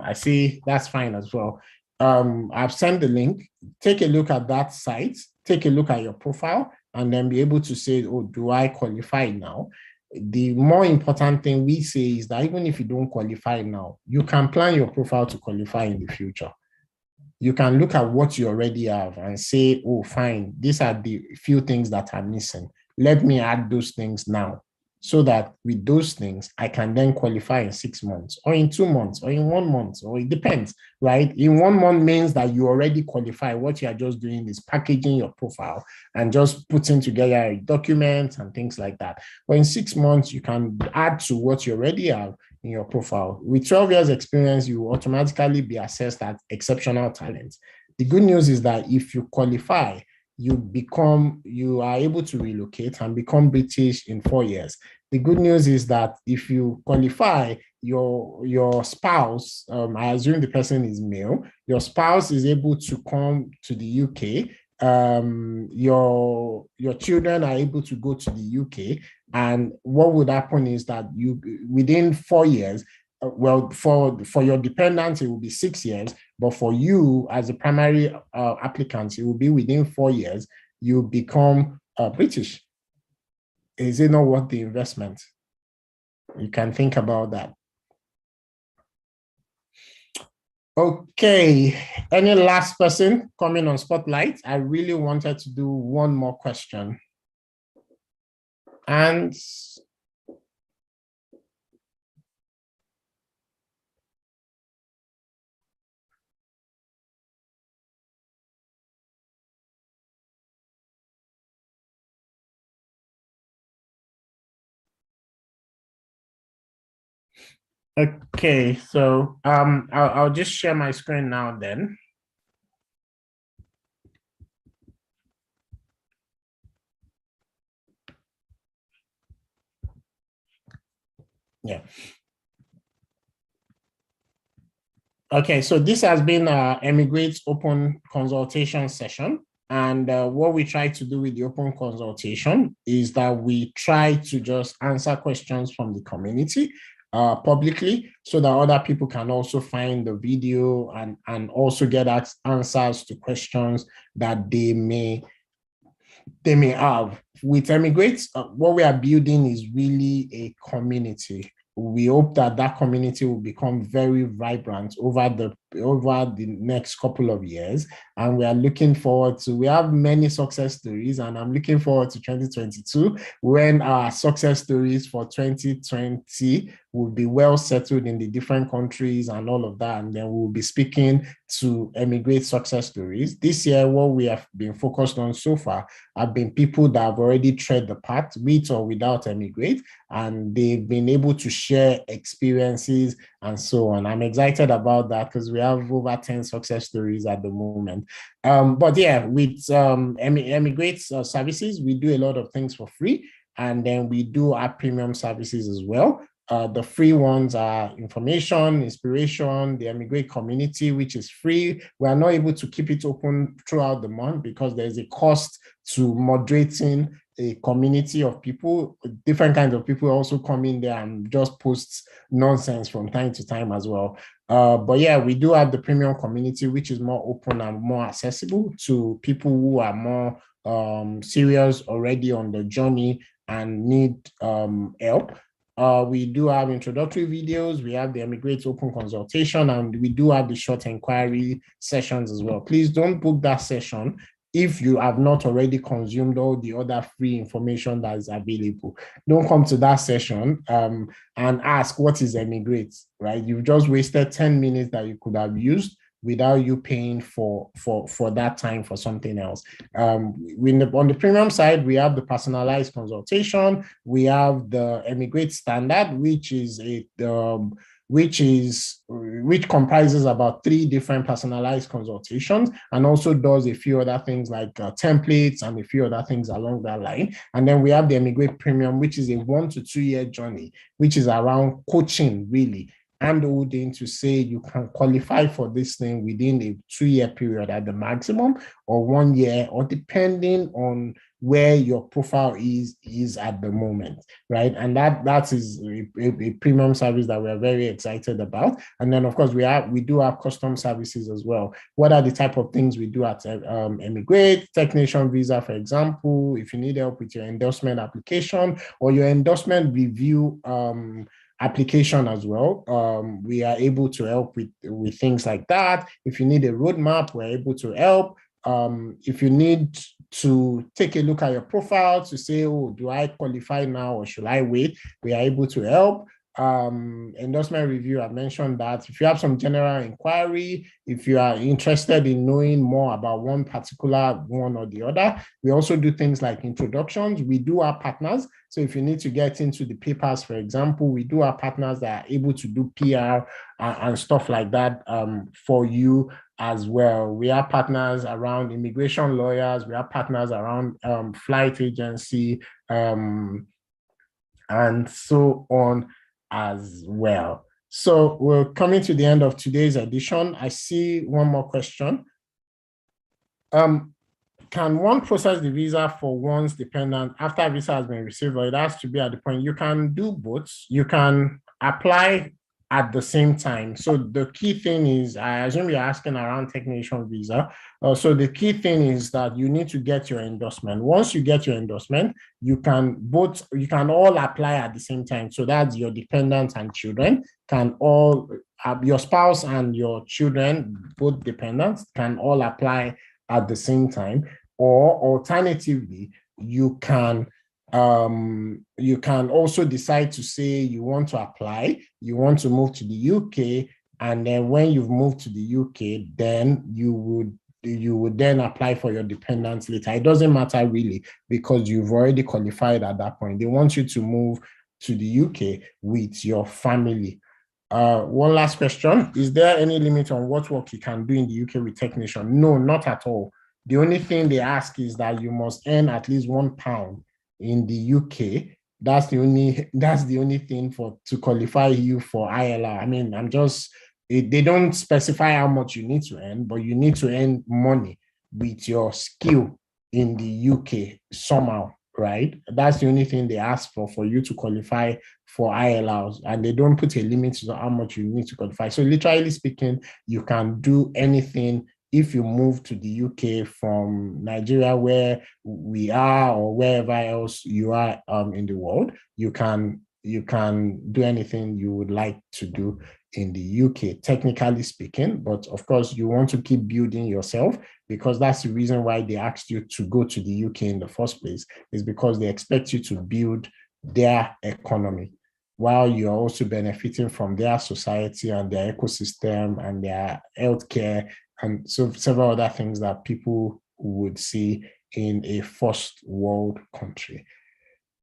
I see that's fine as well. I've sent the link. Take a look at that site, take a look at your profile, and then be able to say, oh, do I qualify now? The more important thing we say is that even if you don't qualify now, you can plan your profile to qualify in the future. You can look at what you already have and say, oh, fine, these are the few things that are missing. let me add those things now, so that with those things, I can then qualify in 6 months or in 2 months or in 1 month, or it depends, right? In 1 month means that you already qualify. What you are just doing is packaging your profile and just putting together a document and things like that. But in 6 months, you can add to what you already have in your profile. With 12 years experience, you will automatically be assessed as exceptional talent. The good news is that if you qualify, you are able to relocate and become British in 4 years. The good news is that if you qualify, your spouse, I assume the person is male, your spouse is able to come to the UK. Your children are able to go to the UK, and what would happen is that you, within 4 years, well, for your dependents, it will be 6 years, but for you as a primary applicant, it will be within 4 years, you become British. Is it not worth the investment? You can think about that. Okay, any last person coming on Spotlight? I really wanted to do one more question. And okay, so I'll just share my screen now then. Yeah. Okay, so this has been Emigrate's open consultation session. And what we try to do with the open consultation is that we try to just answer questions from the community publicly, so that other people can also find the video and also get answers to questions that they may have. With Emigrate, what we are building is really a community. We hope that that community will become very vibrant over the next couple of years. And we are looking forward to, we have many success stories, and I'm looking forward to 2022, when our success stories for 2020 will be well settled in the different countries and all of that. And then we'll be speaking to Emigrate success stories. This year, what we have been focused on so far have been people that have already tread the path, with or without Emigrate, and they've been able to share experiences and so on. I'm excited about that because we have over 10 success stories at the moment. But yeah, with Emigrate services, we do a lot of things for free, and then we do our premium services as well. The free ones are information, inspiration, the Emigrate community, which is free. We are not able to keep it open throughout the month because there's a cost to moderating a community of people. Different kinds of people also come in there and just post nonsense from time to time as well. But yeah, we do have the premium community, which is more open and more accessible to people who are more serious already on the journey and need help. We do have introductory videos, we have the Emigrate open consultation, and we do have the short inquiry sessions as well. Please don't book that session if you have not already consumed all the other free information that is available. Don't come to that session and ask, what is Emigrate, right? You've just wasted 10 minutes that you could have used without you paying for that time for something else. On the premium side, we have the personalized consultation. We have the Emigrate standard, which comprises about 3 different personalized consultations, and also does a few other things like templates and a few other things along that line. And then we have the Emigrate Premium, which is a 1 to 2 year journey, which is around coaching, really, and holding to say you can qualify for this thing within a 2 year period at the maximum, or 1 year, or depending on where your profile is at the moment, right? And that is a premium service that we're very excited about. And then of course we do have custom services as well. What are the type of things we do at Emigrate? Technician visa, for example, if you need help with your endorsement application or your endorsement review application as well, we are able to help with things like that. If you need a roadmap, we're able to help. If you need to take a look at your profile to say, oh, do I qualify now or should I wait? We are able to help. Endorsement review, I mentioned that. If you have some general inquiry, if you are interested in knowing more about one particular one or the other, we also do things like introductions. We do our partners. So if you need to get into the papers, for example, we do our partners that are able to do PR and stuff like that for you as well. We have partners around immigration lawyers. We have partners around flight agency and so on as well. So we're coming to the end of today's edition. I see one more question. Can one process the visa for one's dependent after visa has been received, or it has to be at the point? You can do both. You can apply at the same time. So the key thing is, I assume you're asking around technician visa. So the key thing is that you need to get your endorsement. Once you get your endorsement, you can all apply at the same time. So that's your dependents and children can all, your spouse and your children, both dependents, can all apply at the same time. Or alternatively, you can also decide to say you want to apply, you want to move to the UK, and then when you've moved to the UK, then you would then apply for your dependents later. It doesn't matter really, because you've already qualified at that point. They want you to move to the UK with your family. One last question. Is there any limit on what work you can do in the UK with technician? No, not at all. The only thing they ask is that you must earn at least £1 in the UK. That's the only thing to qualify you for ILR. I mean, they don't specify how much you need to earn, but you need to earn money with your skill in the UK somehow, right? That's the only thing they ask for you to qualify for ILRs, and they don't put a limit to how much you need to qualify. So literally speaking, you can do anything. If you move to the UK from Nigeria, where we are, or wherever else you are in the world, you can do anything you would like to do in the UK, technically speaking. But of course, you want to keep building yourself, because that's the reason why they asked you to go to the UK in the first place, is because they expect you to build their economy while you're also benefiting from their society and their ecosystem and their healthcare and so several other things that people would see in a first world country.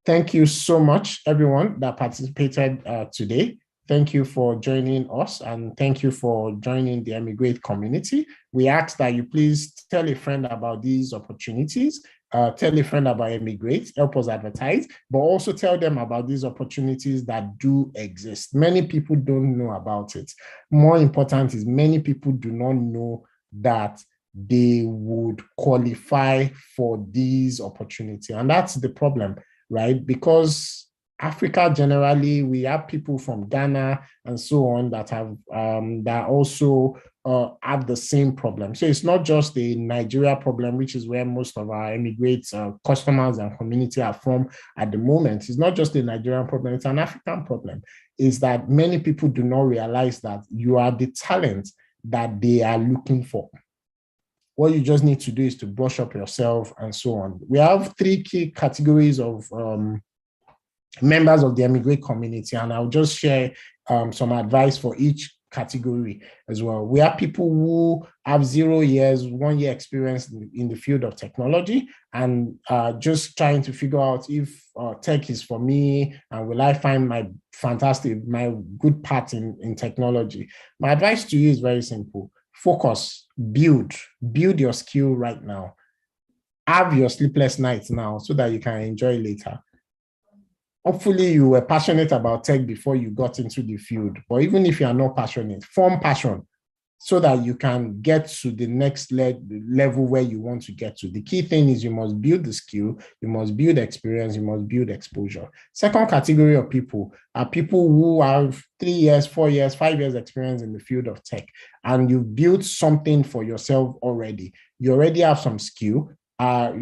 Thank you so much, everyone that participated today. Thank you for joining us, and thank you for joining the Emigrate community. We ask that you please tell a friend about these opportunities, tell a friend about Emigrate, help us advertise, but also tell them about these opportunities that do exist. Many people don't know about it. More important is many people do not know that they would qualify for these opportunities. And that's the problem, right? Because Africa generally, we have people from Ghana and so on that have that also have the same problem. So it's not just a Nigeria problem, which is where most of our immigrants, customers and community are from at the moment. It's not just a Nigerian problem, it's an African problem. Is that many people do not realize that you are the talent that they are looking for. What you just need to do is to brush up yourself and so on. We have 3 key categories of members of the Emigrate community, and I'll just share some advice for each category as well. We have people who have 0 years, 1 year experience in the field of technology and just trying to figure out if tech is for me and will I find my good path in technology. My advice to you is very simple. Focus, build your skill right now. Have your sleepless nights now so that you can enjoy later. Hopefully you were passionate about tech before you got into the field, but even if you are not passionate, form passion so that you can get to the next level where you want to get to. The key thing is you must build the skill, you must build experience, you must build exposure. Second category of people are people who have 3 years, 4 years, 5 years experience in the field of tech, and you've built something for yourself already. You already have some skill,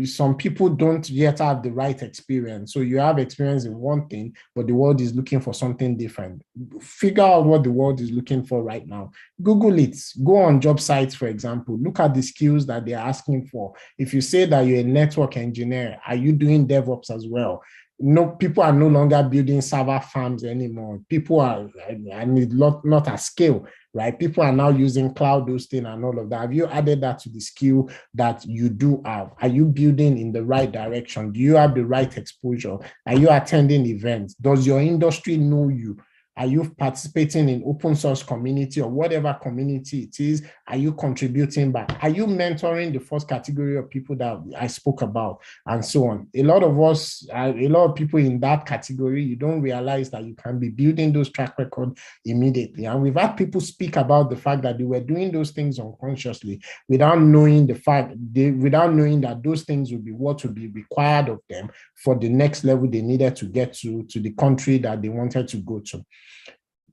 some people don't yet have the right experience. So you have experience in one thing, but the world is looking for something different. Figure out what the world is looking for right now. Google it. Go on job sites, for example. Look at the skills that they're asking for. If you say that you're a network engineer, are you doing DevOps as well? No, people are no longer building server farms anymore. People are, and not at scale, right? People are now using cloud hosting and all of that. Have you added that to the skill that you do have? Are you building in the right direction? Do you have the right exposure? Are you attending events? Does your industry know you? Are you participating in open source community or whatever community it is? Are you contributing back? Are you mentoring the first category of people that I spoke about and so on? A lot of us, a lot of people in that category, you don't realize that you can be building those track record immediately. And we've had people speak about the fact that they were doing those things unconsciously without knowing without knowing that those things would be what would be required of them for the next level they needed to get to the country that they wanted to go to.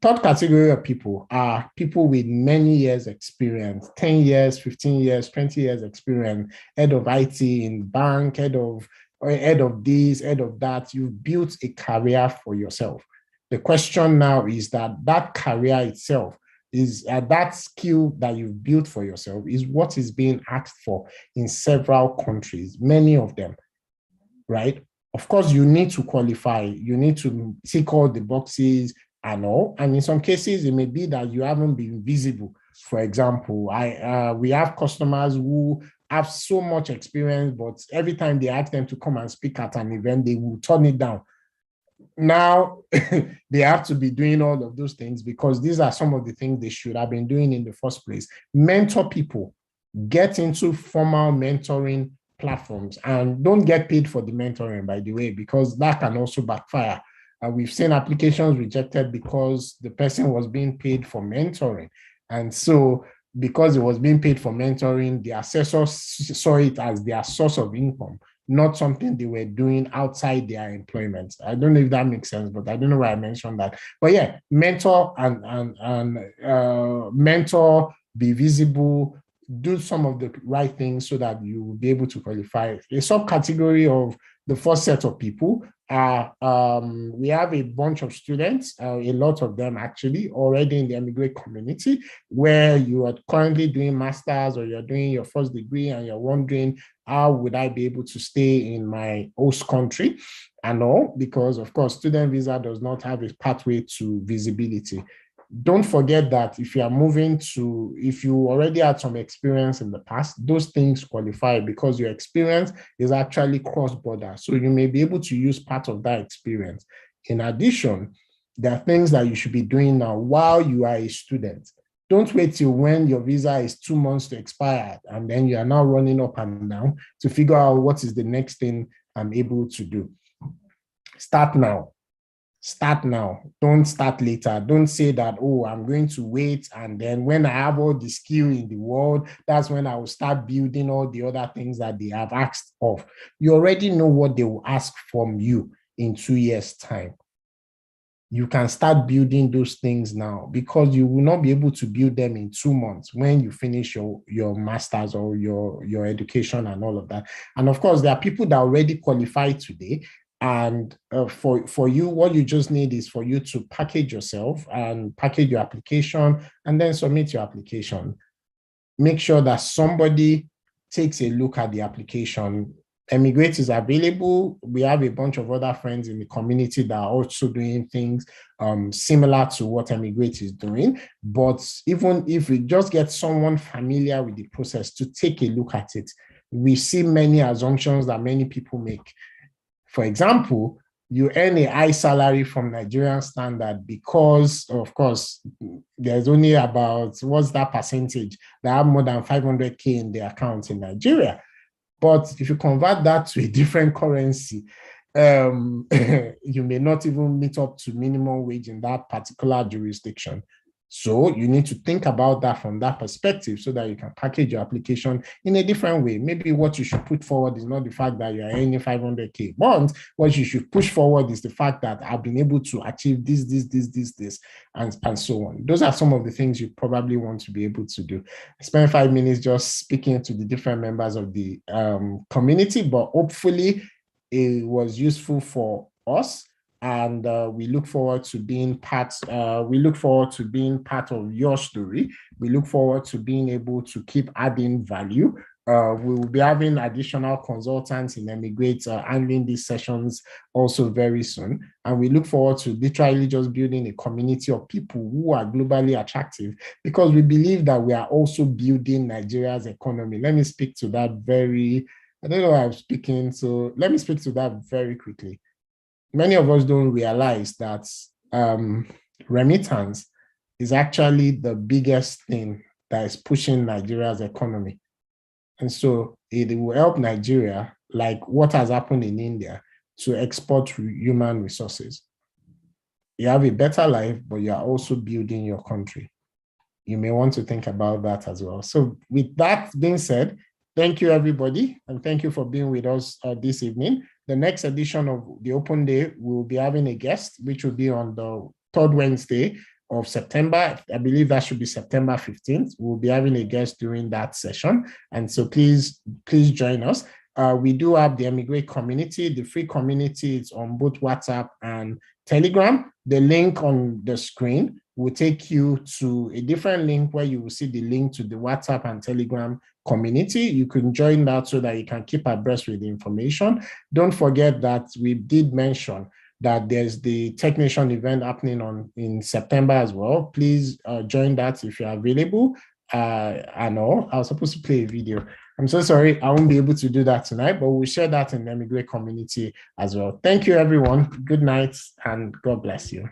Third category of people are people with many years experience, 10 years, 15 years, 20 years experience, head of IT in bank, head of this, head of that. You've built a career for yourself. The question now is that career itself is that skill that you've built for yourself is what is being asked for in several countries, many of them, right? Of course, you need to qualify. You need to tick all the boxes and all. And in some cases, it may be that you haven't been visible. For example, we have customers who have so much experience, but every time they ask them to come and speak at an event, they will turn it down. Now, they have to be doing all of those things because these are some of the things they should have been doing in the first place. Mentor people, get into formal mentoring platforms, and don't get paid for the mentoring, by the way, because that can also backfire. We've seen applications rejected because the person was being paid for mentoring. And so because it was being paid for mentoring, the assessors saw it as their source of income, not something they were doing outside their employment. I don't know if that makes sense, but I don't know why I mentioned that. But yeah, mentor mentor, be visible, do some of the right things so that you will be able to qualify. A subcategory of the first set of people are, we have a bunch of students, a lot of them actually already in the immigrant community, where you are currently doing masters or you're doing your first degree and you're wondering, how would I be able to stay in my host country and all? Because of course, student visa does not have a pathway to visibility. Don't forget that if you already had some experience in the past, those things qualify because your experience is actually cross-border. So you may be able to use part of that experience. In addition, there are things that you should be doing now while you are a student. Don't wait till when your visa is 2 months to expire and then you are now running up and down to figure out what is the next thing I'm able to do. Start now. Start now. Don't start later. Don't say that, oh, I'm going to wait. And then when I have all the skill in the world, that's when I will start building all the other things that they have asked of. You already know what they will ask from you in 2 years' time. You can start building those things now because you will not be able to build them in 2 months when you finish your master's or your education and all of that. And of course, there are people that already qualify today. And for you, what you just need is for you to package yourself and package your application and then submit your application. Make sure that somebody takes a look at the application. Emigrate is available. We have a bunch of other friends in the community that are also doing things similar to what Emigrate is doing. But even if we just get someone familiar with the process to take a look at it, we see many assumptions that many people make. For example, you earn a high salary from Nigerian standard because, of course, there's only about, what's that percentage? They have more than 500K in their accounts in Nigeria. But if you convert that to a different currency, you may not even meet up to minimum wage in that particular jurisdiction. So you need to think about that from that perspective so that you can package your application in a different way. Maybe what you should put forward is not the fact that you're earning 500K months. What you should push forward is the fact that I've been able to achieve this, and so on. Those are some of the things you probably want to be able to do. I spent 5 minutes just speaking to the different members of the community, but hopefully it was useful for us. And we look forward to being part. We look forward to being part of your story. We look forward to being able to keep adding value. We will be having additional consultants in Emigrate handling these sessions also very soon. And we look forward to literally just building a community of people who are globally attractive, because we believe that we are also building Nigeria's economy. Let me speak to that I don't know why I'm speaking, so let me speak to that very quickly. Many of us don't realize that remittance is actually the biggest thing that is pushing Nigeria's economy. And so it will help Nigeria, like what has happened in India, to export human resources. You have a better life, but you are also building your country. You may want to think about that as well. So with that being said, thank you, everybody, and thank you for being with us this evening. The next edition of the Open Day, we'll be having a guest, which will be on the 3rd Wednesday of September. I believe that should be September 15th. We'll be having a guest during that session. And so please join us. We do have the Emigrate community. The free community is on both WhatsApp and Telegram. The link on the screen will take you to a different link where you will see the link to the WhatsApp and Telegram community. You can join that so that you can keep abreast with the information. Don't forget that we did mention that there's the Technician event happening in September as well. Please join that if you're available. I know I was supposed to play a video. I'm so sorry, I won't be able to do that tonight, but we'll share that in the Emigrate community as well. Thank you, everyone. Good night, and God bless you.